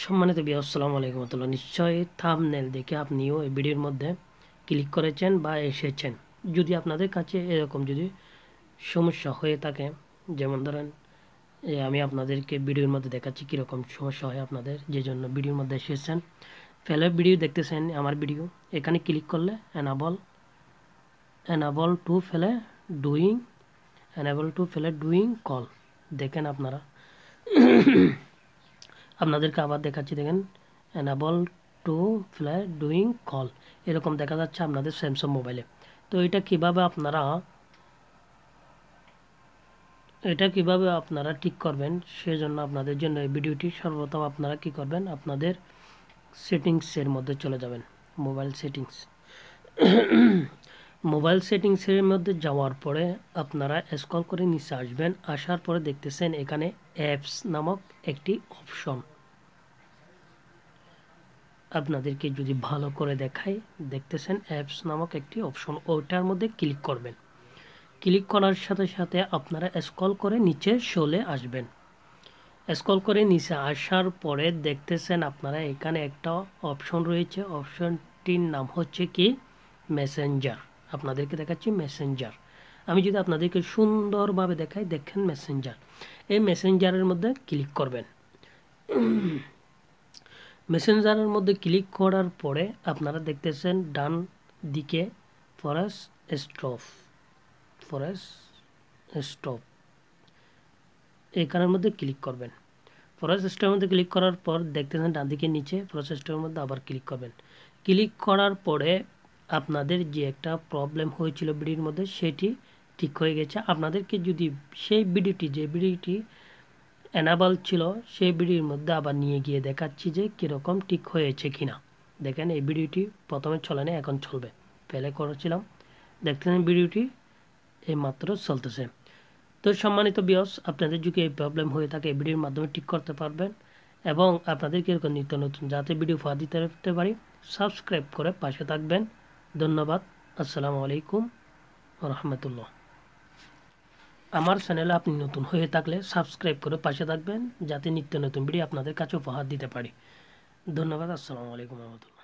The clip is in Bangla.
সম্মানিত ভিউয়ার্স, আসসালামু আলাইকুম ওয়া রাহমাতুল্লাহ। নিশ্চয়ই থাম্বনেল দেখে আপনিও এই ভিডিওর মধ্যে ক্লিক করেছেন বা এসেছেন। যদি আপনাদের কাছে এরকম যদি সমস্যা হয়ে থাকে, যেমন ধরেন আমি আপনাদেরকে ভিডিওর মধ্যে দেখাচ্ছি কীরকম সমস্যা হয় আপনাদের, যে জন্য ভিডিওর মধ্যে এসেছেন। ফেলে ভিডিও দেখতেছেন আমার ভিডিও, এখানে ক্লিক করলে এনাবল টু ফেলে ডুইং কল দেখেন আপনারা। আপনাদেরকে আবার দেখাচ্ছি, দেখেন enable to play doing call এরকম দেখা যাচ্ছে আপনাদের স্যামসাং মোবাইলে। তো এটা কিভাবে আপনারা ঠিক করবেন, সেজন্য আপনাদের জন্য এই ভিডিওটি। সর্বপ্রথম আপনারা কি করবেন, আপনাদের সেটিংসের মধ্যে চলে যাবেন। মোবাইল সেটিংসের মধ্যে যাওয়ার পরে আপনারা স্ক্রল করে নিচে আসবেন। আসার পরে দেখতেছেন এখানে অ্যাপস নামক একটি অপশন আপনাদেরকে যদি ভালো করে দেখাই, দেখতেছেন অ্যাপস নামক একটি অপশন, ওটার মধ্যে ক্লিক করবেন। ক্লিক করার সাথে সাথে আপনারা স্ক্রল করে নিচে চলে আসবেন। স্ক্রল করে নিচে আসার পরে দেখতেছেন আপনারা এখানে একটা অপশন রয়েছে, অপশনটির নাম হচ্ছে কি মেসেঞ্জার। আপনাদেরকে দেখাচ্ছি মেসেঞ্জার। আমি যদি আপনাদেরকে সুন্দরভাবে দেখাই, দেখেন মেসেঞ্জার। এই মেসেঞ্জারের মধ্যে ক্লিক করবেন। মেসেঞ্জারের মধ্যে ক্লিক করার পরে আপনারা দেখতেছেন ডান দিকে ফরেস্ট স্টপ এখানের মধ্যে ক্লিক করবেন। ফরেস্ট স্টপের মধ্যে ক্লিক করার পর দেখতেছেন ডান দিকে নিচে ফরেস্ট স্টপের মধ্যে আবার ক্লিক করবেন। ক্লিক করার পরে আপনাদের যে একটা প্রবলেম হয়েছিল ভিডিওর মধ্যে, সেটি ঠিক হয়ে গেছে। আপনাদেরকে যদি সেই ভিডিওটি এনাবল ছিল, সেই ভিডিওর মধ্যে আবার নিয়ে গিয়ে দেখাচ্ছি যে কীরকম ঠিক হয়েছে কিনা। দেখেন এই ভিডিওটি প্রথমে চলে না, এখন চলবে। প্লে করেছিলাম, দেখতেছেন ভিডিওটি এইমাত্র চলতেছে। তো সম্মানিত ভিউয়ার্স, আপনাদের যদি এই প্রবলেম হয়ে থাকে এই ভিডিওর মাধ্যমে ঠিক করতে পারবেন, এবং আপনাদের কীরকম নিত্য নতুন যাতে ভিডিও উপহার দিতে পারি, সাবস্ক্রাইব করে পাশে থাকবেন। ধন্যবাদ। আসসালামু আলাইকুম ওয়া রাহমাতুল্লাহ। আমার চ্যানেলে আপনি নতুন হয়ে থাকলে সাবস্ক্রাইব করে পাশে থাকবেন, যাতে নিত্য নতুন ভিডিও আপনাদের কাছে উপহার দিতে পারি। ধন্যবাদ। আসসালামু আলাইকুম ওয়া রাহমাতুল্লাহ।